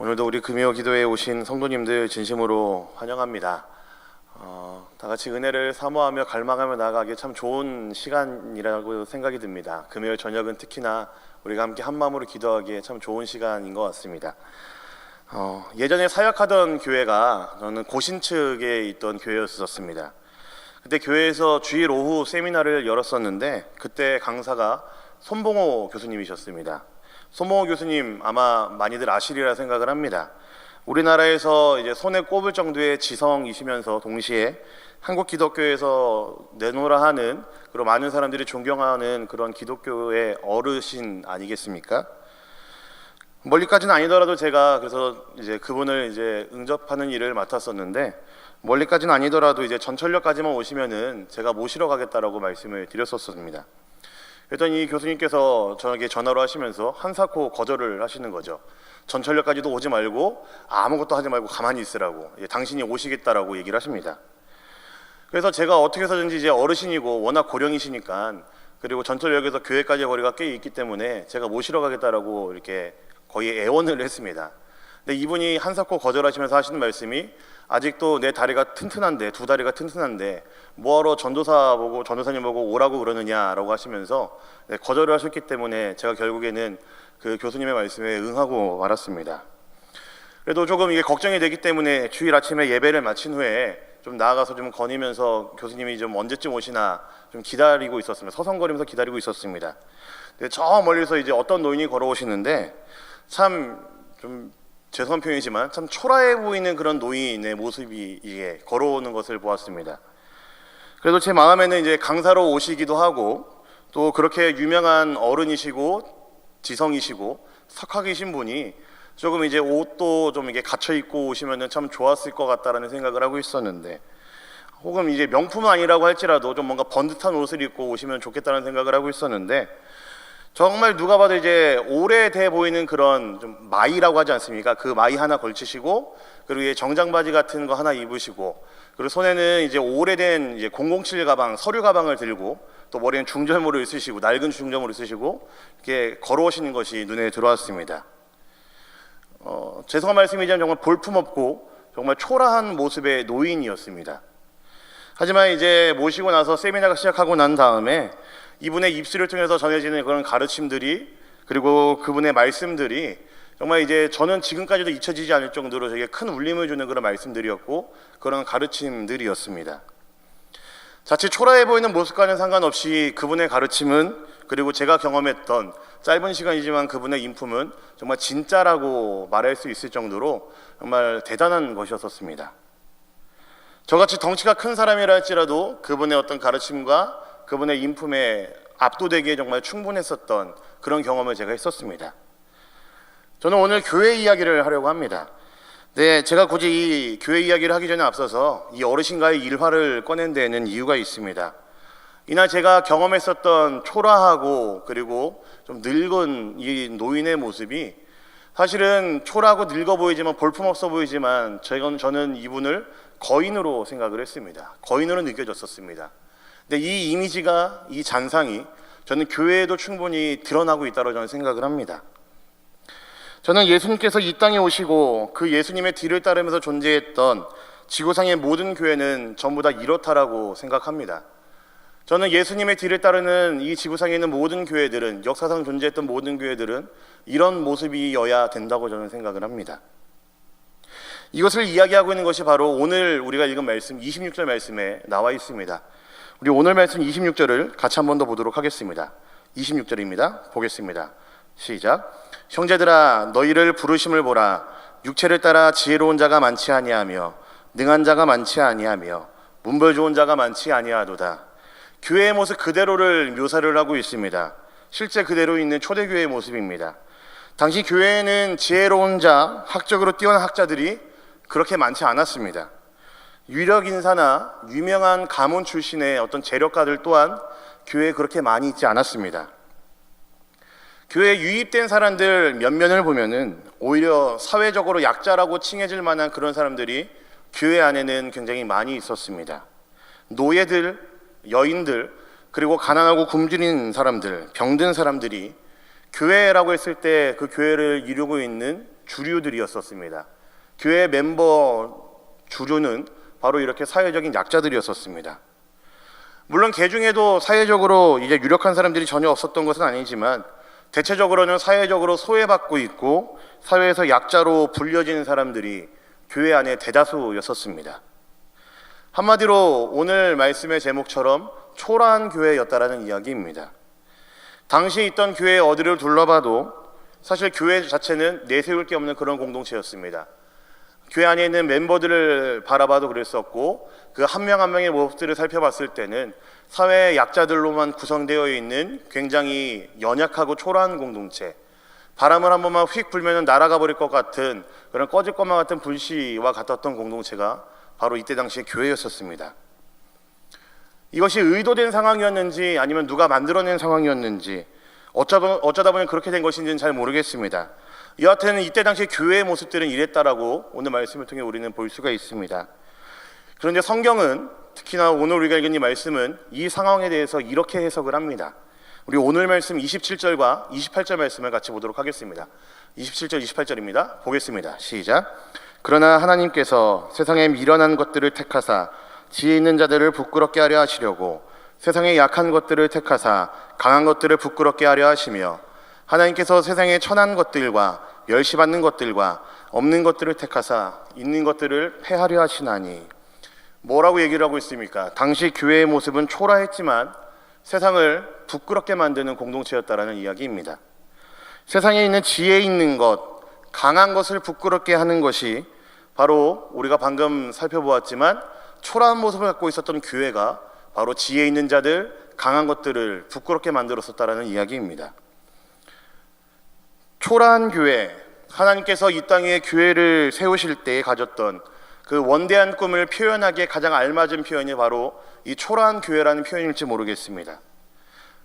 오늘도 우리 금요 기도에 오신 성도님들 진심으로 환영합니다. 다 같이 은혜를 사모하며 갈망하며 나아가기 참 좋은 시간이라고 생각이 듭니다. 금요일 저녁은 특히나 우리가 함께 한 마음으로 기도하기에 참 좋은 시간인 것 같습니다. 예전에 사역하던 교회가 저는 고신측에 있던 교회였었습니다. 그때 교회에서 주일 오후 세미나를 열었었는데 그때 강사가 손봉호 교수님이셨습니다. 손봉호 교수님 아마 많이들 아시리라 생각을 합니다. 우리나라에서 이제 손에 꼽을 정도의 지성이시면서 동시에 한국 기독교에서 내노라 하는 그리고 많은 사람들이 존경하는 그런 기독교의 어르신 아니겠습니까? 멀리까지는 아니더라도 제가 그래서 이제 그분을 이제 응접하는 일을 맡았었는데 멀리까지는 아니더라도 이제 전철역까지만 오시면은 제가 모시러 가겠다라고 말씀을 드렸었습니다. 그랬더니 이 교수님께서 저에게 전화로 하시면서 한사코 거절을 하시는 거죠. 전철역까지도 오지 말고 아무것도 하지 말고 가만히 있으라고, 당신이 오시겠다라고 얘기를 하십니다. 그래서 제가 어떻게 해서든지 이제 어르신이고 워낙 고령이시니까, 그리고 전철역에서 교회까지의 거리가 꽤 있기 때문에 제가 모시러 가겠다라고 이렇게 거의 애원을 했습니다. 근데 이분이 한사코 거절하시면서 하시는 말씀이, 아직도 내 다리가 튼튼한데, 두 다리가 튼튼한데 뭐하러 전도사님 보고 오라고 그러느냐라고 하시면서 거절을 하셨기 때문에 제가 결국에는 그 교수님의 말씀에 응하고 말았습니다. 그래도 조금 이게 걱정이 되기 때문에 주일 아침에 예배를 마친 후에 좀 나아가서 좀 거니면서 교수님이 좀 언제쯤 오시나 좀 기다리고 있었습니다. 서성거리면서 기다리고 있었습니다. 근데 저 멀리서 이제 어떤 노인이 걸어오시는데 참 좀 죄송한 표현이지만 참 초라해 보이는 그런 노인의 모습이 이게 걸어오는 것을 보았습니다. 그래도 제 마음에는 이제 강사로 오시기도 하고 또 그렇게 유명한 어른이시고 지성이시고 석학이신 분이 조금 이제 옷도 좀 이게 갇혀 입고 오시면은 참 좋았을 것 같다라는 생각을 하고 있었는데, 혹은 이제 명품은 아니라고 할지라도 좀 뭔가 번듯한 옷을 입고 오시면 좋겠다는 생각을 하고 있었는데, 정말 누가 봐도 이제 오래돼 보이는 그런 좀 마이라고 하지 않습니까? 그 마이 하나 걸치시고, 그리고 정장 바지 같은 거 하나 입으시고, 그리고 손에는 이제 오래된 이제 007 가방, 서류 가방을 들고, 또 머리엔 중절모를 쓰시고, 낡은 중절모를 쓰시고 이렇게 걸어오시는 것이 눈에 들어왔습니다. 죄송한 말씀이지만 정말 볼품없고 정말 초라한 모습의 노인이었습니다. 하지만 이제 모시고 나서 세미나가 시작하고 난 다음에 이분의 입술을 통해서 전해지는 그런 가르침들이, 그리고 그분의 말씀들이 정말 이제 저는 지금까지도 잊혀지지 않을 정도로 되게 큰 울림을 주는 그런 말씀들이었고 그런 가르침들이었습니다. 자칫 초라해 보이는 모습과는 상관없이 그분의 가르침은, 그리고 제가 경험했던 짧은 시간이지만 그분의 인품은 정말 진짜라고 말할 수 있을 정도로 정말 대단한 것이었습니다. 저같이 덩치가 큰 사람이라 할지라도 그분의 어떤 가르침과 그분의 인품에 압도되기에 정말 충분했었던 그런 경험을 제가 했었습니다. 저는 오늘 교회 이야기를 하려고 합니다. 네, 제가 굳이 이 교회 이야기를 하기 전에 앞서서 이 어르신과의 일화를 꺼낸 데에는 이유가 있습니다. 이날 제가 경험했었던 초라하고 그리고 좀 늙은 이 노인의 모습이 사실은 초라하고 늙어 보이지만 볼품없어 보이지만 저는 이분을 거인으로 생각을 했습니다. 거인으로 느껴졌었습니다. 근데 이 이미지가, 이 잔상이 저는 교회에도 충분히 드러나고 있다고 저는 생각을 합니다. 저는 예수님께서 이 땅에 오시고 그 예수님의 뒤를 따르면서 존재했던 지구상의 모든 교회는 전부 다 이렇다라고 생각합니다. 저는 예수님의 뒤를 따르는 이 지구상에 있는 모든 교회들은, 역사상 존재했던 모든 교회들은 이런 모습이어야 된다고 저는 생각을 합니다. 이것을 이야기하고 있는 것이 바로 오늘 우리가 읽은 말씀 26절 말씀에 나와 있습니다. 우리 오늘 말씀 26절을 같이 한 번 더 보도록 하겠습니다. 26절입니다. 보겠습니다. 시작. 형제들아, 너희를 부르심을 보라. 육체를 따라 지혜로운 자가 많지 아니하며 능한 자가 많지 아니하며 문벌 좋은 자가 많지 아니하도다. 교회의 모습 그대로를 묘사를 하고 있습니다. 실제 그대로 있는 초대교회의 모습입니다. 당시 교회에는 지혜로운 자, 학적으로 뛰어난 학자들이 그렇게 많지 않았습니다. 유력 인사나 유명한 가문 출신의 어떤 재력가들 또한 교회에 그렇게 많이 있지 않았습니다. 교회에 유입된 사람들 몇 면을 보면은 오히려 사회적으로 약자라고 칭해질 만한 그런 사람들이 교회 안에는 굉장히 많이 있었습니다. 노예들, 여인들, 그리고 가난하고 굶주린 사람들, 병든 사람들이 교회라고 했을 때 그 교회를 이루고 있는 주류들이었었습니다. 교회 멤버 주류는 바로 이렇게 사회적인 약자들이었었습니다. 물론 개 중에도 사회적으로 이제 유력한 사람들이 전혀 없었던 것은 아니지만 대체적으로는 사회적으로 소외받고 있고 사회에서 약자로 불려진 사람들이 교회 안에 대다수였었습니다. 한마디로 오늘 말씀의 제목처럼 초라한 교회였다라는 이야기입니다. 당시 있던 교회 어디를 둘러봐도 사실 교회 자체는 내세울 게 없는 그런 공동체였습니다. 교회 안에 있는 멤버들을 바라봐도 그랬었고 그 한 명 한 명의 모습들을 살펴봤을 때는 사회의 약자들로만 구성되어 있는 굉장히 연약하고 초라한 공동체, 바람을 한 번만 휙 불면 날아가 버릴 것 같은 그런 꺼질 것만 같은 불씨와 같았던 공동체가 바로 이때 당시의 교회였었습니다. 이것이 의도된 상황이었는지 아니면 누가 만들어낸 상황이었는지 어쩌다 보니 그렇게 된 것인지는 잘 모르겠습니다. 여하튼 이때 당시 교회의 모습들은 이랬다라고 오늘 말씀을 통해 우리는 볼 수가 있습니다. 그런데 성경은 특히나 오늘 우리가 읽은 이 말씀은 이 상황에 대해서 이렇게 해석을 합니다. 우리 오늘 말씀 27절과 28절 말씀을 같이 보도록 하겠습니다. 27절 28절입니다. 보겠습니다. 시작. 그러나 하나님께서 세상에 미련한 것들을 택하사 지혜 있는 자들을 부끄럽게 하려 하시려고 세상의 약한 것들을 택하사 강한 것들을 부끄럽게 하려 하시며 하나님께서 세상의 천한 것들과 멸시받는 것들과 없는 것들을 택하사 있는 것들을 폐하려 하시나니. 뭐라고 얘기를 하고 있습니까? 당시 교회의 모습은 초라했지만 세상을 부끄럽게 만드는 공동체였다라는 이야기입니다. 세상에 있는 지혜 있는 것, 강한 것을 부끄럽게 하는 것이 바로 우리가 방금 살펴보았지만 초라한 모습을 갖고 있었던 교회가 바로 지혜 있는 자들, 강한 것들을 부끄럽게 만들었었다라는 이야기입니다. 초라한 교회, 하나님께서 이 땅에 교회를 세우실 때 가졌던 그 원대한 꿈을 표현하기에 가장 알맞은 표현이 바로 이 초라한 교회라는 표현일지 모르겠습니다.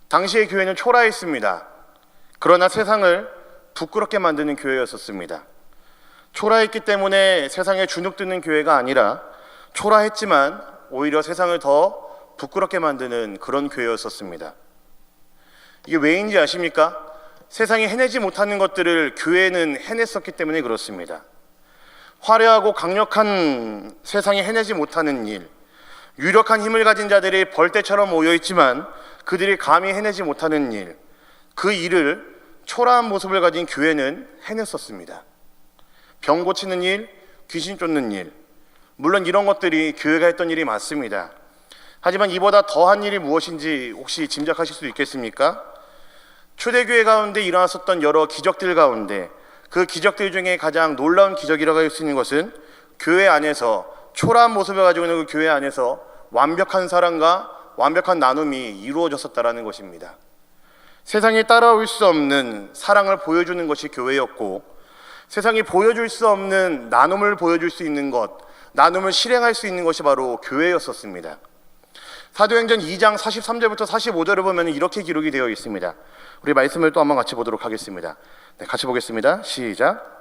당시의 교회는 초라했습니다. 그러나 세상을 부끄럽게 만드는 교회였었습니다. 초라했기 때문에 세상에 주눅드는 교회가 아니라 초라했지만 오히려 세상을 더 부끄럽게 만드는 그런 교회였었습니다. 이게 왜인지 아십니까? 세상이 해내지 못하는 것들을 교회는 해냈었기 때문에 그렇습니다. 화려하고 강력한 세상이 해내지 못하는 일, 유력한 힘을 가진 자들이 벌떼처럼 모여있지만 그들이 감히 해내지 못하는 일, 그 일을 초라한 모습을 가진 교회는 해냈었습니다. 병 고치는 일, 귀신 쫓는 일, 물론 이런 것들이 교회가 했던 일이 맞습니다. 하지만 이보다 더한 일이 무엇인지 혹시 짐작하실 수 있겠습니까? 초대교회 가운데 일어났었던 여러 기적들 가운데 그 기적들 중에 가장 놀라운 기적이라고 할 수 있는 것은 교회 안에서 초라한 모습을 가지고 있는 그 교회 안에서 완벽한 사랑과 완벽한 나눔이 이루어졌었다라는 것입니다. 세상이 따라올 수 없는 사랑을 보여주는 것이 교회였고 세상이 보여줄 수 없는 나눔을 보여줄 수 있는 것, 나눔을 실행할 수 있는 것이 바로 교회였었습니다. 사도행전 2장 43절부터 45절을 보면 이렇게 기록이 되어 있습니다. 우리 말씀을 또 한번 같이 보도록 하겠습니다. 네, 같이 보겠습니다. 시작.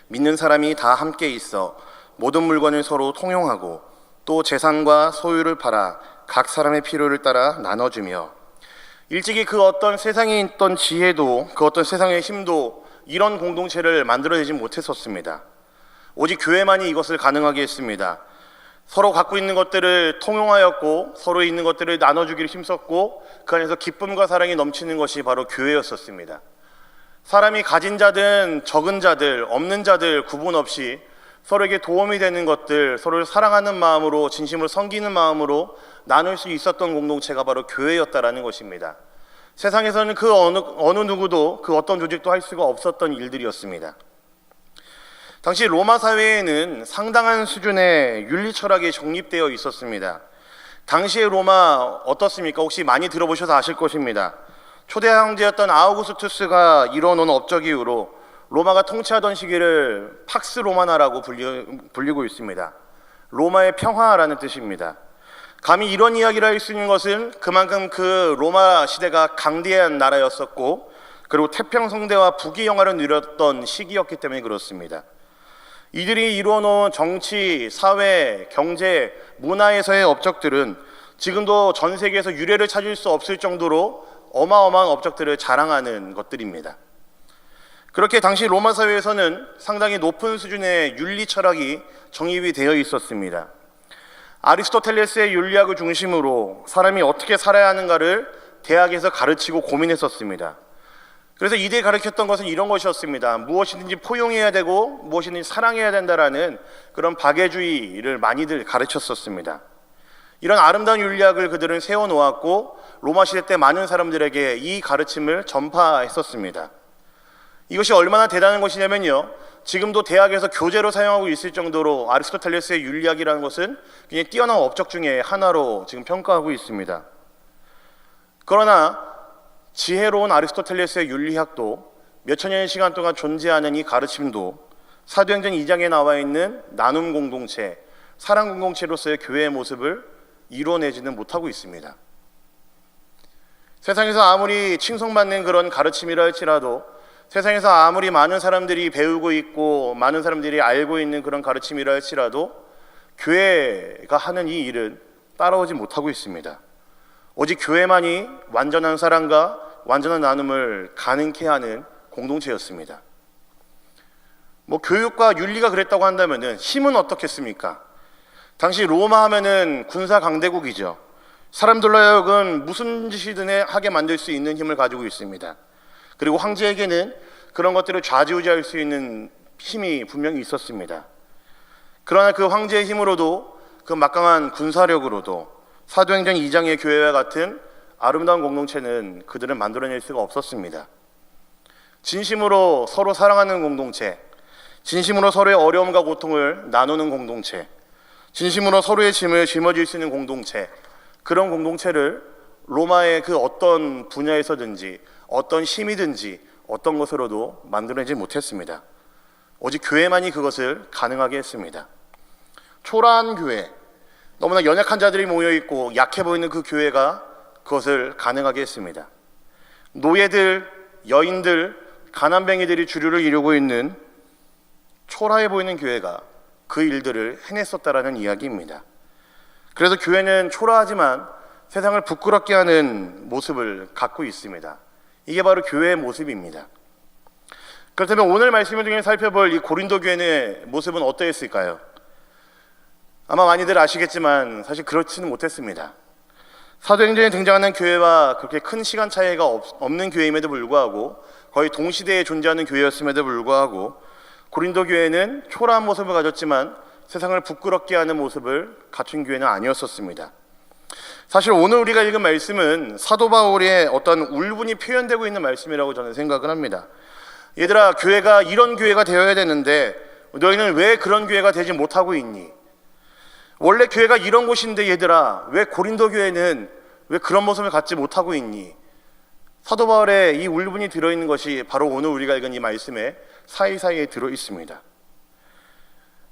믿는 사람이 다 함께 있어 모든 물건을 서로 통용하고 또 재산과 소유를 팔아 각 사람의 필요를 따라 나눠주며. 일찍이 그 어떤 세상에 있던 지혜도 그 어떤 세상의 힘도 이런 공동체를 만들어내지 못했었습니다. 오직 교회만이 이것을 가능하게 했습니다. 서로 갖고 있는 것들을 통용하였고 서로 있는 것들을 나눠주기를 힘썼고 그 안에서 기쁨과 사랑이 넘치는 것이 바로 교회였었습니다. 사람이 가진 자든 적은 자들, 없는 자들 구분 없이 서로에게 도움이 되는 것들, 서로를 사랑하는 마음으로 진심으로 섬기는 마음으로 나눌 수 있었던 공동체가 바로 교회였다라는 것입니다. 세상에서는 그 어느 누구도 그 어떤 조직도 할 수가 없었던 일들이었습니다. 당시 로마 사회에는 상당한 수준의 윤리 철학이 정립되어 있었습니다. 당시의 로마 어떻습니까? 혹시 많이 들어보셔서 아실 것입니다. 초대 황제였던 아우구스투스가 이뤄놓은 업적 이후로 로마가 통치하던 시기를 팍스 로마나라고 불리고 있습니다. 로마의 평화라는 뜻입니다. 감히 이런 이야기를 할 수 있는 것은 그만큼 그 로마 시대가 강대한 나라였었고 그리고 태평성대와 부귀영화를 누렸던 시기였기 때문에 그렇습니다. 이들이 이루어놓은 정치, 사회, 경제, 문화에서의 업적들은 지금도 전 세계에서 유례를 찾을 수 없을 정도로 어마어마한 업적들을 자랑하는 것들입니다. 그렇게 당시 로마 사회에서는 상당히 높은 수준의 윤리 철학이 정립이 되어 있었습니다. 아리스토텔레스의 윤리학을 중심으로 사람이 어떻게 살아야 하는가를 대학에서 가르치고 고민했었습니다. 그래서 이들이 가르쳤던 것은 이런 것이었습니다. 무엇이든지 포용해야 되고 무엇이든지 사랑해야 된다라는 그런 박애주의를 많이들 가르쳤었습니다. 이런 아름다운 윤리학을 그들은 세워놓았고 로마 시대 때 많은 사람들에게 이 가르침을 전파했었습니다. 이것이 얼마나 대단한 것이냐면요, 지금도 대학에서 교재로 사용하고 있을 정도로 아리스토텔레스의 윤리학이라는 것은 굉장히 뛰어난 업적 중에 하나로 지금 평가하고 있습니다. 그러나 지혜로운 아리스토텔레스의 윤리학도 몇천 년의 시간 동안 존재하는 이 가르침도 사도행전 2장에 나와 있는 나눔 공동체, 사랑 공동체로서의 교회의 모습을 이뤄내지는 못하고 있습니다. 세상에서 아무리 칭송받는 그런 가르침이라 할지라도, 세상에서 아무리 많은 사람들이 배우고 있고 많은 사람들이 알고 있는 그런 가르침이라 할지라도 교회가 하는 이 일은 따라오지 못하고 있습니다. 오직 교회만이 완전한 사랑과 완전한 나눔을 가능케 하는 공동체였습니다. 교육과 윤리가 그랬다고 한다면 힘은 어떻겠습니까? 당시 로마 하면은 군사 강대국이죠. 사람들로 하여금 무슨 짓이든 하게 만들 수 있는 힘을 가지고 있습니다. 그리고 황제에게는 그런 것들을 좌지우지할 수 있는 힘이 분명히 있었습니다. 그러나 그 황제의 힘으로도, 그 막강한 군사력으로도 사도행전 2장의 교회와 같은 아름다운 공동체는 그들은 만들어낼 수가 없었습니다. 진심으로 서로 사랑하는 공동체, 진심으로 서로의 어려움과 고통을 나누는 공동체, 진심으로 서로의 짐을 짊어질 수 있는 공동체, 그런 공동체를 로마의 그 어떤 분야에서든지 어떤 힘이든지 어떤 것으로도 만들어내지 못했습니다. 오직 교회만이 그것을 가능하게 했습니다. 초라한 교회, 너무나 연약한 자들이 모여있고 약해 보이는 그 교회가 그것을 가능하게 했습니다. 노예들, 여인들, 가난뱅이들이 주류를 이루고 있는 초라해 보이는 교회가 그 일들을 해냈었다라는 이야기입니다. 그래서 교회는 초라하지만 세상을 부끄럽게 하는 모습을 갖고 있습니다. 이게 바로 교회의 모습입니다. 그렇다면 오늘 말씀을 통해 살펴볼 이 고린도 교회의 모습은 어떠했을까요? 아마 많이들 아시겠지만 사실 그렇지는 못했습니다. 사도행전에 등장하는 교회와 그렇게 큰 시간 차이가 없는 교회임에도 불구하고, 거의 동시대에 존재하는 교회였음에도 불구하고 고린도 교회는 초라한 모습을 가졌지만 세상을 부끄럽게 하는 모습을 갖춘 교회는 아니었었습니다. 사실 오늘 우리가 읽은 말씀은 사도 바울의 어떤 울분이 표현되고 있는 말씀이라고 저는 생각을 합니다. 얘들아, 교회가 이런 교회가 되어야 되는데 너희는 왜 그런 교회가 되지 못하고 있니? 원래 교회가 이런 곳인데 얘들아, 왜 고린도 교회는 왜 그런 모습을 갖지 못하고 있니? 사도 바울의 이 울분이 들어있는 것이 바로 오늘 우리가 읽은 이 말씀에 사이사이에 들어있습니다.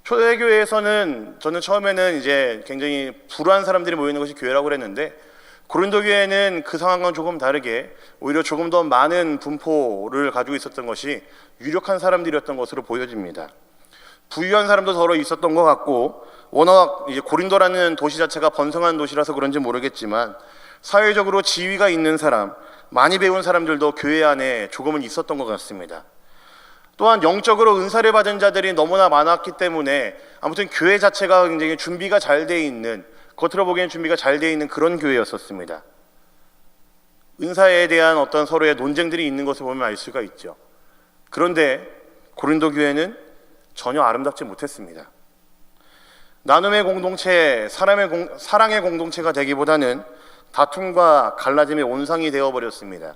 초대교회에서는 저는 처음에는 이제 굉장히 불우한 사람들이 모이는 것이 교회라고 그랬는데, 고린도 교회는 그 상황과는 조금 다르게 오히려 조금 더 많은 분포를 가지고 있었던 것이 유력한 사람들이었던 것으로 보여집니다. 부유한 사람도 더러 있었던 것 같고, 워낙 이제 고린도라는 도시 자체가 번성한 도시라서 그런지 모르겠지만 사회적으로 지위가 있는 사람, 많이 배운 사람들도 교회 안에 조금은 있었던 것 같습니다. 또한 영적으로 은사를 받은 자들이 너무나 많았기 때문에 아무튼 교회 자체가 굉장히 준비가 잘 돼 있는, 겉으로 보기엔 준비가 잘 돼 있는 그런 교회였었습니다. 은사에 대한 어떤 서로의 논쟁들이 있는 것을 보면 알 수가 있죠. 그런데 고린도 교회는 전혀 아름답지 못했습니다. 나눔의 공동체, 사랑의 공동체가 되기보다는 다툼과 갈라짐의 온상이 되어버렸습니다.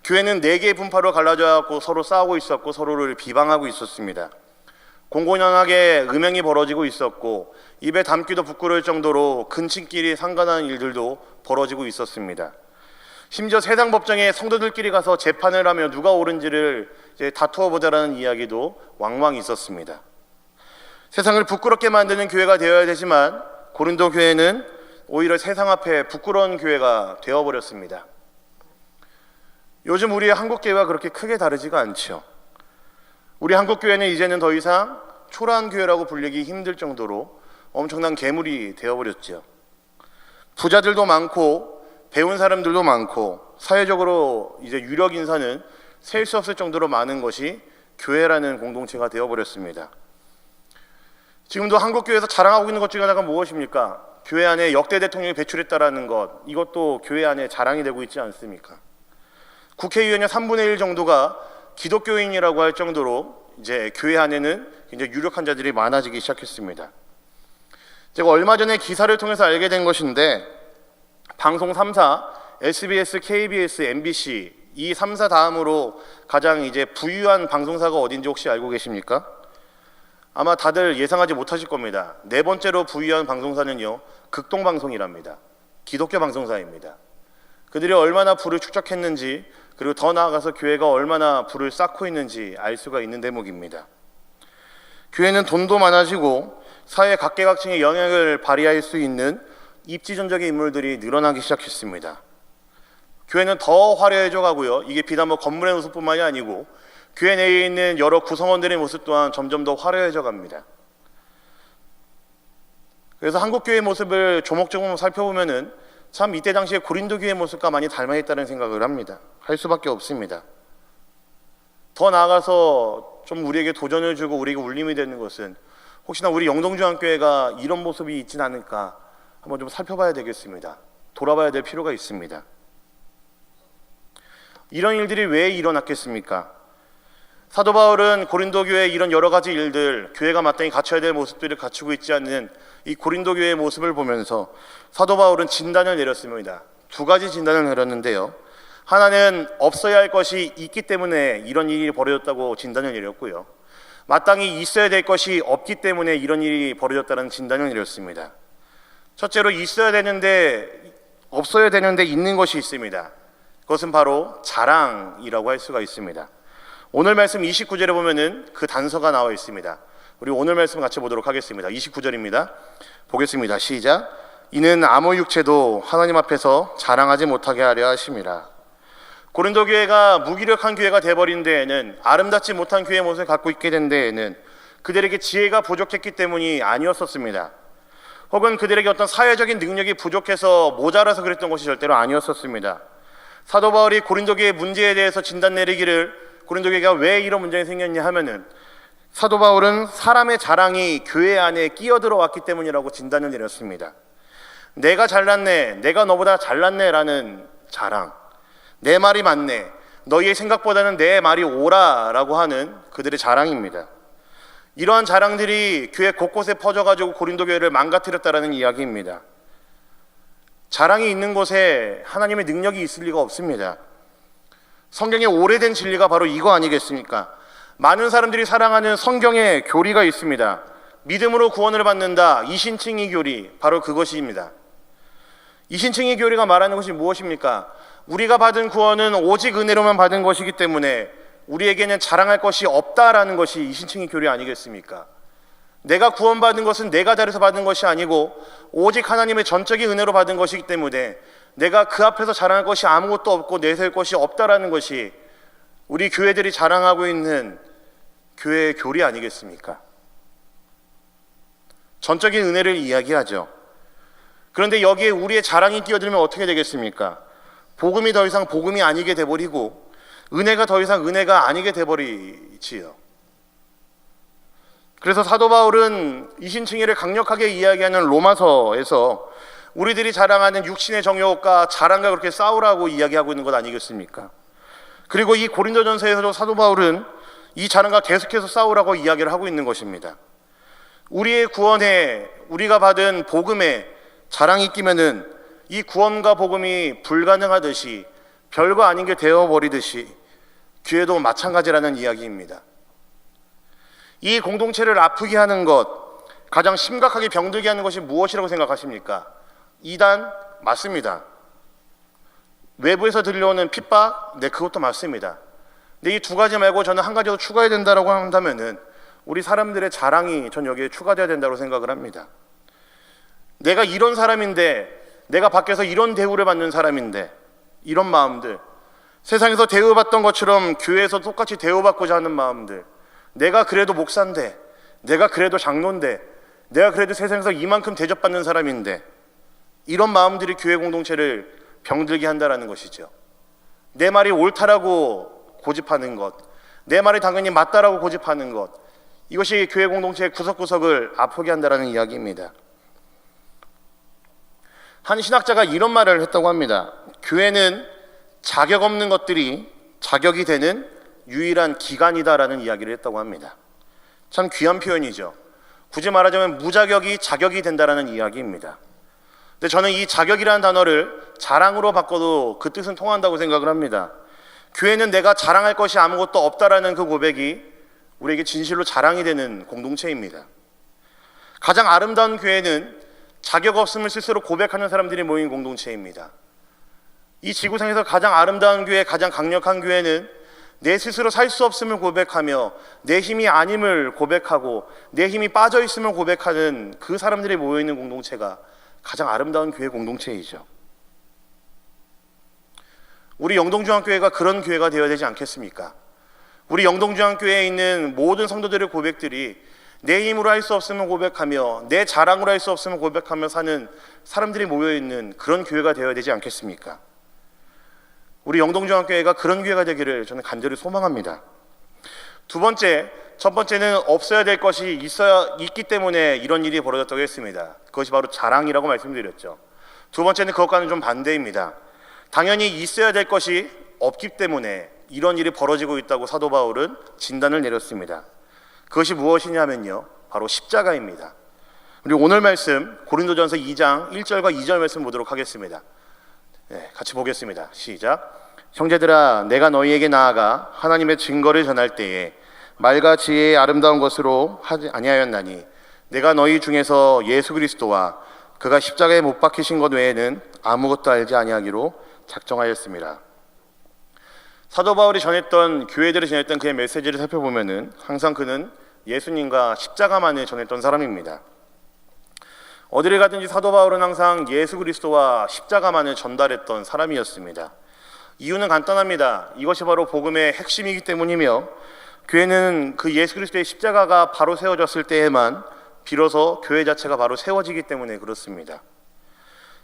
교회는 4개의 분파로 갈라져갖고 서로 싸우고 있었고 서로를 비방하고 있었습니다. 공공연하게 음행이 벌어지고 있었고 입에 담기도 부끄러울 정도로 근친끼리 상관하는 일들도 벌어지고 있었습니다. 심지어 세상 법정에 성도들끼리 가서 재판을 하며 누가 옳은지를 이제 다투어 보자라는 이야기도 왕왕 있었습니다. 세상을 부끄럽게 만드는 교회가 되어야 되지만 고린도 교회는 오히려 세상 앞에 부끄러운 교회가 되어버렸습니다. 요즘 우리의 한국교회와 그렇게 크게 다르지가 않죠. 우리 한국교회는 이제는 더 이상 초라한 교회라고 불리기 힘들 정도로 엄청난 괴물이 되어버렸죠. 부자들도 많고 배운 사람들도 많고 사회적으로 이제 유력 인사는 셀 수 없을 정도로 많은 것이 교회라는 공동체가 되어버렸습니다. 지금도 한국교회에서 자랑하고 있는 것 중에 하나가 무엇입니까? 교회 안에 역대 대통령이 배출했다라는 것, 이것도 교회 안에 자랑이 되고 있지 않습니까? 국회의원의 3분의 1 정도가 기독교인이라고 할 정도로 이제 교회 안에는 굉장히 유력한 자들이 많아지기 시작했습니다. 제가 얼마 전에 기사를 통해서 알게 된 것인데, 방송 3사, SBS, KBS, MBC 이 3사 다음으로 가장 이제 부유한 방송사가 어딘지 혹시 알고 계십니까? 아마 다들 예상하지 못하실 겁니다. 네 번째로 부유한 방송사는요, 극동방송이랍니다. 기독교 방송사입니다. 그들이 얼마나 부를 축적했는지, 그리고 더 나아가서 교회가 얼마나 부를 쌓고 있는지 알 수가 있는 대목입니다. 교회는 돈도 많아지고 사회 각계각층의 영향을 발휘할 수 있는 입지전적인 인물들이 늘어나기 시작했습니다. 교회는 더 화려해져 가고요. 이게 비단 건물의 모습뿐만이 아니고 교회 내에 있는 여러 구성원들의 모습 또한 점점 더 화려해져 갑니다. 그래서 한국교회의 모습을 조목조목 살펴보면은 참 이때 당시에 고린도 교회의 모습과 많이 닮아 있다는 생각을 합니다. 할 수밖에 없습니다. 더 나아가서 좀 우리에게 도전을 주고 우리에게 울림이 되는 것은 혹시나 우리 영동중앙교회가 이런 모습이 있진 않을까 한번 좀 살펴봐야 되겠습니다. 돌아봐야 될 필요가 있습니다. 이런 일들이 왜 일어났겠습니까? 사도 바울은 고린도 교회의 이런 여러 가지 일들, 교회가 마땅히 갖춰야 될 모습들을 갖추고 있지 않는 이 고린도 교회의 모습을 보면서 사도 바울은 진단을 내렸습니다. 두 가지 진단을 내렸는데요. 하나는 없어야 할 것이 있기 때문에 이런 일이 벌어졌다고 진단을 내렸고요. 마땅히 있어야 될 것이 없기 때문에 이런 일이 벌어졌다는 진단을 내렸습니다. 첫째로 있어야 되는데 없어야 되는데 있는 것이 있습니다. 그것은 바로 자랑이라고 할 수가 있습니다. 오늘 말씀 29절에 보면은 그 단서가 나와 있습니다. 우리 오늘 말씀 같이 보도록 하겠습니다. 29절입니다. 보겠습니다. 시작. 이는 아무 육체도 하나님 앞에서 자랑하지 못하게 하려 하심이라. 고린도 교회가 무기력한 교회가 되어버린 데에는, 아름답지 못한 교회의 모습을 갖고 있게 된 데에는 그들에게 지혜가 부족했기 때문이 아니었었습니다. 혹은 그들에게 어떤 사회적인 능력이 부족해서 모자라서 그랬던 것이 절대로 아니었었습니다. 사도 바울이 고린도 교회의 문제에 대해서 진단 내리기를, 고린도 교회가 왜 이런 문제가 생겼냐 하면은 사도 바울은 사람의 자랑이 교회 안에 끼어들어 왔기 때문이라고 진단을 내렸습니다. 내가 잘났네, 내가 너보다 잘났네 라는 자랑, 내 말이 맞네, 너희의 생각보다는 내 말이 옳아라고 하는 그들의 자랑입니다. 이러한 자랑들이 교회 곳곳에 퍼져가지고 고린도 교회를 망가뜨렸다라는 이야기입니다. 자랑이 있는 곳에 하나님의 능력이 있을 리가 없습니다. 성경의 오래된 진리가 바로 이거 아니겠습니까? 많은 사람들이 사랑하는 성경의 교리가 있습니다. 믿음으로 구원을 받는다, 이신칭의 교리, 바로 그것입니다. 이신칭의 교리가 말하는 것이 무엇입니까? 우리가 받은 구원은 오직 은혜로만 받은 것이기 때문에 우리에게는 자랑할 것이 없다라는 것이 이신칭의 교리 아니겠습니까? 내가 구원받은 것은 내가 잘해서 받은 것이 아니고 오직 하나님의 전적인 은혜로 받은 것이기 때문에 내가 그 앞에서 자랑할 것이 아무것도 없고 내세울 것이 없다라는 것이 우리 교회들이 자랑하고 있는 교회의 교리 아니겠습니까? 전적인 은혜를 이야기하죠. 그런데 여기에 우리의 자랑이 끼어들면 어떻게 되겠습니까? 복음이 더 이상 복음이 아니게 돼버리고 은혜가 더 이상 은혜가 아니게 돼버리지요. 그래서 사도 바울은 이신칭의를 강력하게 이야기하는 로마서에서 우리들이 자랑하는 육신의 정욕과 자랑과 그렇게 싸우라고 이야기하고 있는 것 아니겠습니까? 그리고 이 고린도전서에서도 사도 바울은 이 자랑과 계속해서 싸우라고 이야기를 하고 있는 것입니다. 우리의 구원에, 우리가 받은 복음에 자랑이 끼면은 이 구원과 복음이 불가능하듯이, 별거 아닌 게 되어버리듯이 교회도 마찬가지라는 이야기입니다. 이 공동체를 아프게 하는 것, 가장 심각하게 병들게 하는 것이 무엇이라고 생각하십니까? 이단? 맞습니다. 외부에서 들려오는 핍박? 네, 그것도 맞습니다. 근데 이 두 가지 말고 저는 한 가지 더 추가해야 된다고 한다면은 우리 사람들의 자랑이 전 여기에 추가되어야 된다고 생각을 합니다. 내가 이런 사람인데, 내가 밖에서 이런 대우를 받는 사람인데, 이런 마음들, 세상에서 대우받던 것처럼 교회에서 똑같이 대우받고자 하는 마음들, 내가 그래도 목사인데, 내가 그래도 장로인데, 내가 그래도 세상에서 이만큼 대접받는 사람인데, 이런 마음들이 교회 공동체를 병들게 한다는 것이죠. 내 말이 옳다라고 고집하는 것, 내 말이 당연히 맞다라고 고집하는 것, 이것이 교회 공동체의 구석구석을 아프게 한다는 이야기입니다. 한 신학자가 이런 말을 했다고 합니다. 교회는 자격 없는 것들이 자격이 되는 유일한 기관이다라는 이야기를 했다고 합니다. 참 귀한 표현이죠. 굳이 말하자면 무자격이 자격이 된다라는 이야기입니다. 근데 저는 이 자격이라는 단어를 자랑으로 바꿔도 그 뜻은 통한다고 생각을 합니다. 교회는 내가 자랑할 것이 아무것도 없다라는 그 고백이 우리에게 진실로 자랑이 되는 공동체입니다. 가장 아름다운 교회는 자격 없음을 스스로 고백하는 사람들이 모인 공동체입니다. 이 지구상에서 가장 아름다운 교회, 가장 강력한 교회는 내 스스로 살 수 없음을 고백하며 내 힘이 아님을 고백하고 내 힘이 빠져 있음을 고백하는 그 사람들이 모여있는 공동체가 가장 아름다운 교회 공동체이죠. 우리 영동중앙교회가 그런 교회가 되어야 되지 않겠습니까? 우리 영동중앙교회에 있는 모든 성도들의 고백들이 내 힘으로 할 수 없음을 고백하며 내 자랑으로 할 수 없음을 고백하며 사는 사람들이 모여있는 그런 교회가 되어야 되지 않겠습니까? 우리 영동중앙교회가 그런 교회가 되기를 저는 간절히 소망합니다. 두 번째, 첫 번째는 없어야 될 것이 있기 때문에 이런 일이 벌어졌다고 했습니다. 그것이 바로 자랑이라고 말씀드렸죠. 두 번째는 그것과는 좀 반대입니다. 당연히 있어야 될 것이 없기 때문에 이런 일이 벌어지고 있다고 사도 바울은 진단을 내렸습니다. 그것이 무엇이냐면요, 바로 십자가입니다. 우리 오늘 말씀 고린도전서 2장 1절과 2절 말씀 보도록 하겠습니다. 네, 같이 보겠습니다. 시작. 형제들아, 내가 너희에게 나아가 하나님의 증거를 전할 때에 말과 지혜의 아름다운 것으로 하지 아니하였나니 내가 너희 중에서 예수 그리스도와 그가 십자가에 못 박히신 것 외에는 아무것도 알지 아니하기로 작정하였습니다. 사도 바울이 전했던, 교회들이 전했던 그의 메시지를 살펴보면은 항상 그는 예수님과 십자가만을 전했던 사람입니다. 어디를 가든지 사도 바울은 항상 예수 그리스도와 십자가만을 전달했던 사람이었습니다. 이유는 간단합니다. 이것이 바로 복음의 핵심이기 때문이며 교회는 그 예수 그리스도의 십자가가 바로 세워졌을 때에만 비로소 교회 자체가 바로 세워지기 때문에 그렇습니다.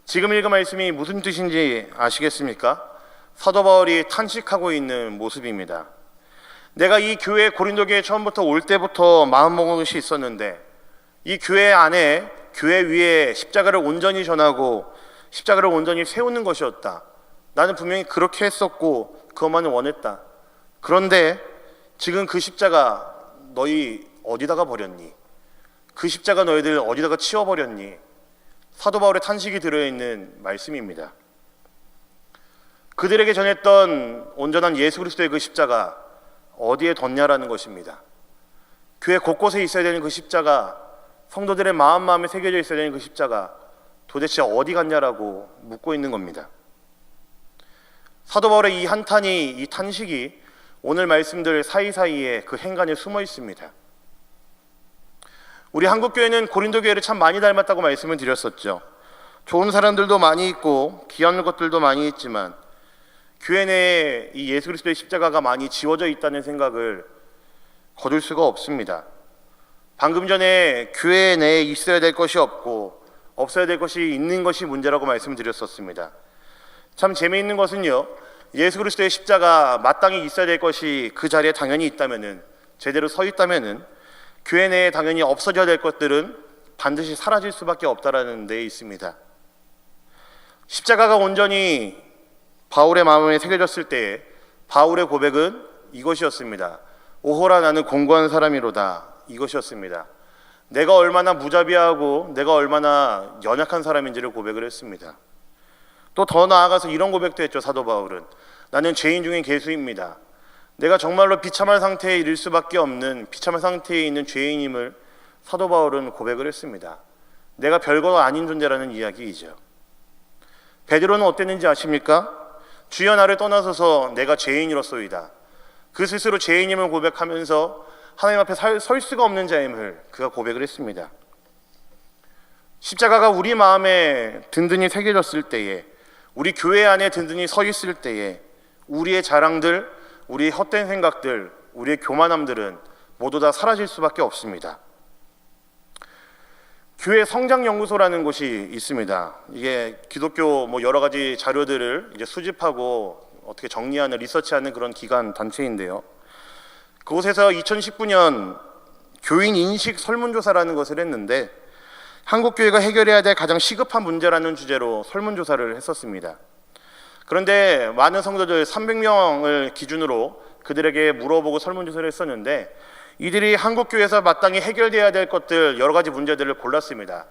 지금 읽은 말씀이 무슨 뜻인지 아시겠습니까? 사도 바울이 탄식하고 있는 모습입니다. 내가 이 교회 고린도 교회에 처음부터 올 때부터 마음먹은 것이 있었는데 이 교회 안에, 교회 위에 십자가를 온전히 전하고 십자가를 온전히 세우는 것이었다. 나는 분명히 그렇게 했었고 그것만을 원했다. 그런데 지금 그 십자가 너희 어디다가 버렸니? 그 십자가 너희들 어디다가 치워버렸니? 사도 바울의 탄식이 들어있는 말씀입니다. 그들에게 전했던 온전한 예수 그리스도의 그 십자가 어디에 뒀냐라는 것입니다. 교회 곳곳에 있어야 되는 그 십자가, 성도들의 마음에 새겨져 있어야 되는 그 십자가 도대체 어디 갔냐라고 묻고 있는 겁니다. 사도 바울의 이 한탄이, 이 탄식이 오늘 말씀들 사이사이에 그 행간에 숨어 있습니다. 우리 한국교회는 고린도 교회를 참 많이 닮았다고 말씀을 드렸었죠. 좋은 사람들도 많이 있고 귀한 것들도 많이 있지만 교회 내에 이 예수 그리스도의 십자가가 많이 지워져 있다는 생각을 거둘 수가 없습니다. 방금 전에 교회 내에 있어야 될 것이 없고 없어야 될 것이 있는 것이 문제라고 말씀드렸었습니다. 참 재미있는 것은요, 예수 그리스도의 십자가 마땅히 있어야 될 것이 그 자리에 당연히 있다면은, 제대로 서 있다면은 교회 내에 당연히 없어져야 될 것들은 반드시 사라질 수밖에 없다라는 데에 있습니다. 십자가가 온전히 바울의 마음에 새겨졌을 때에 바울의 고백은 이것이었습니다. 오호라 나는 공고한 사람이로다. 이것이었습니다. 내가 얼마나 무자비하고 내가 얼마나 연약한 사람인지를 고백을 했습니다. 또 더 나아가서 이런 고백도 했죠. 사도 바울은 나는 죄인 중에 괴수입니다. 내가 정말로 비참한 상태에 이를 수밖에 없는 비참한 상태에 있는 죄인임을 사도 바울은 고백을 했습니다. 내가 별거 아닌 존재라는 이야기이죠. 베드로는 어땠는지 아십니까? 주여 나를 떠나서서 내가 죄인이로소이다. 그 스스로 죄인임을 고백하면서 하나님 앞에 설 수가 없는 자임을 그가 고백을 했습니다. 십자가가 우리 마음에 든든히 새겨졌을 때에, 우리 교회 안에 든든히 서 있을 때에 우리의 자랑들, 우리의 헛된 생각들, 우리의 교만함들은 모두 다 사라질 수밖에 없습니다. 교회 성장연구소라는 곳이 있습니다. 이게 기독교 여러 가지 자료들을 이제 수집하고 어떻게 정리하는 리서치하는 그런 기관 단체인데요. 그곳에서 2019년 교인 인식 설문조사라는 것을 했는데 한국교회가 해결해야 될 가장 시급한 문제라는 주제로 설문조사를 했었습니다. 그런데 많은 성도들 300명을 기준으로 그들에게 물어보고 설문조사를 했었는데 이들이 한국교회에서 마땅히 해결돼야 될 것들 여러 가지 문제들을 골랐습니다.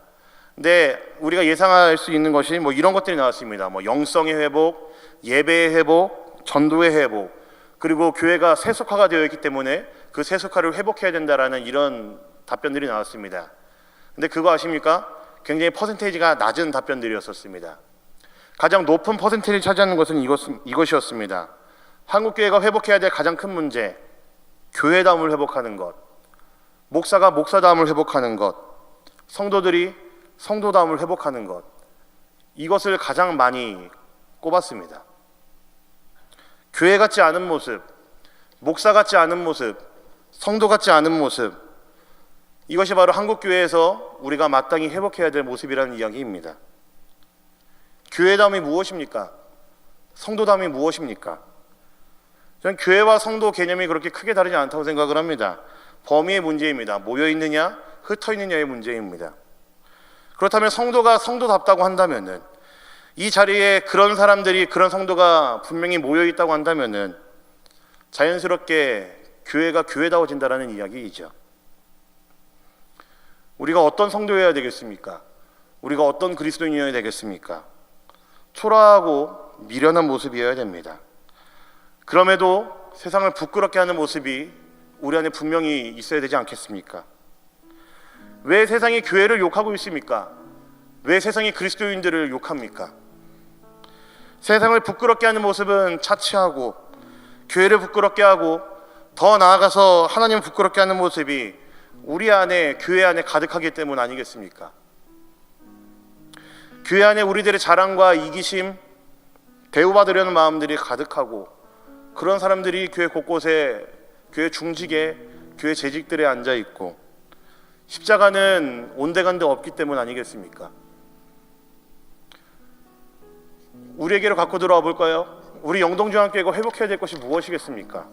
근데 우리가 예상할 수 있는 것이 이런 것들이 나왔습니다. 영성의 회복, 예배의 회복, 전도의 회복, 그리고 교회가 세속화가 되어 있기 때문에 그 세속화를 회복해야 된다라는 이런 답변들이 나왔습니다. 근데 그거 아십니까? 굉장히 퍼센테이지가 낮은 답변들이었었습니다. 가장 높은 퍼센테이지를 차지하는 것은 이것이었습니다. 한국교회가 회복해야 될 가장 큰 문제, 교회다움을 회복하는 것, 목사가 목사다움을 회복하는 것, 성도들이 성도다움을 회복하는 것, 이것을 가장 많이 꼽았습니다. 교회 같지 않은 모습, 목사 같지 않은 모습, 성도 같지 않은 모습, 이것이 바로 한국교회에서 우리가 마땅히 회복해야 될 모습이라는 이야기입니다. 교회다움이 무엇입니까? 성도다움이 무엇입니까? 저는 교회와 성도 개념이 그렇게 크게 다르지 않다고 생각을 합니다. 범위의 문제입니다. 모여있느냐, 흩어있느냐의 문제입니다. 그렇다면 성도가 성도답다고 한다면은, 이 자리에 그런 사람들이, 그런 성도가 분명히 모여있다고 한다면은 자연스럽게 교회가 교회다워진다라는 이야기이죠. 우리가 어떤 성도여야 되겠습니까? 우리가 어떤 그리스도인이어야 되겠습니까? 초라하고 미련한 모습이어야 됩니다. 그럼에도 세상을 부끄럽게 하는 모습이 우리 안에 분명히 있어야 되지 않겠습니까? 왜 세상이 교회를 욕하고 있습니까? 왜 세상이 그리스도인들을 욕합니까? 세상을 부끄럽게 하는 모습은 차치하고 교회를 부끄럽게 하고 더 나아가서 하나님을 부끄럽게 하는 모습이 우리 안에, 교회 안에 가득하기 때문 아니겠습니까? 교회 안에 우리들의 자랑과 이기심, 대우받으려는 마음들이 가득하고 그런 사람들이 교회 곳곳에, 교회 중직에, 교회 재직들에 앉아있고 십자가는 온데간데 없기 때문 아니겠습니까? 우리에게로 갖고 들어와 볼까요? 우리 영동중앙교회가 회복해야 될 것이 무엇이겠습니까?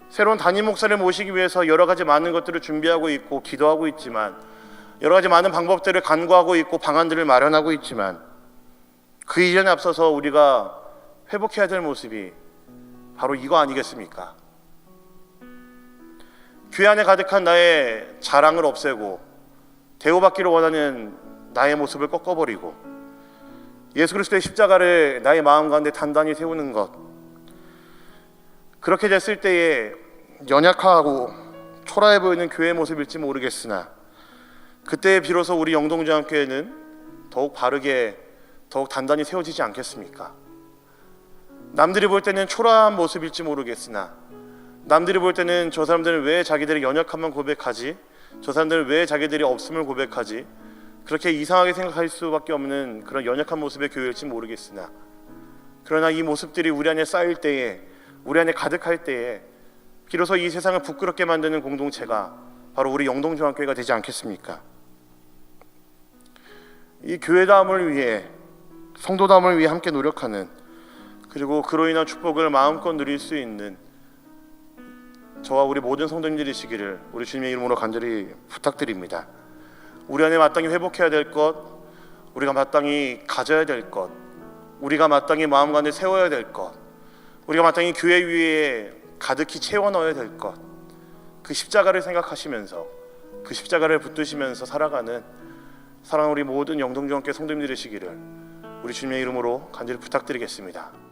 새로운 담임 목사를 모시기 위해서 여러 가지 많은 것들을 준비하고 있고 기도하고 있지만, 여러 가지 많은 방법들을 간구하고 있고 방안들을 마련하고 있지만, 그 이전에 앞서서 우리가 회복해야 될 모습이 바로 이거 아니겠습니까? 교회 안에 가득한 나의 자랑을 없애고 대우받기를 원하는 나의 모습을 꺾어버리고 예수 그리스도의 십자가를 나의 마음 가운데 단단히 세우는 것, 그렇게 됐을 때에 연약하고 초라해 보이는 교회의 모습일지 모르겠으나 그때 비로소 우리 영동중앙교회는 더욱 바르게, 더욱 단단히 세워지지 않겠습니까? 남들이 볼 때는 초라한 모습일지 모르겠으나, 남들이 볼 때는 저 사람들은 왜 자기들의 연약함만 고백하지? 저 사람들은 왜 자기들이 없음을 고백하지? 그렇게 이상하게 생각할 수밖에 없는 그런 연약한 모습의 교회일지 모르겠으나, 그러나 이 모습들이 우리 안에 쌓일 때에, 우리 안에 가득할 때에 비로소 이 세상을 부끄럽게 만드는 공동체가 바로 우리 영동중앙교회가 되지 않겠습니까? 이 교회다움을 위해, 성도다움을 위해 함께 노력하는, 그리고 그로 인한 축복을 마음껏 누릴 수 있는 저와 우리 모든 성도님들이시기를 우리 주님의 이름으로 간절히 부탁드립니다. 우리 안에 마땅히 회복해야 될 것, 우리가 마땅히 가져야 될 것, 우리가 마땅히 마음 가운데 세워야 될 것, 우리가 마땅히 교회 위에 가득히 채워 넣어야 될 것, 그 십자가를 생각하시면서, 그 십자가를 붙드시면서 살아가는 사랑하는 우리 모든 영동중앙교회 성도님들이시기를 우리 주님의 이름으로 간절히 부탁드리겠습니다.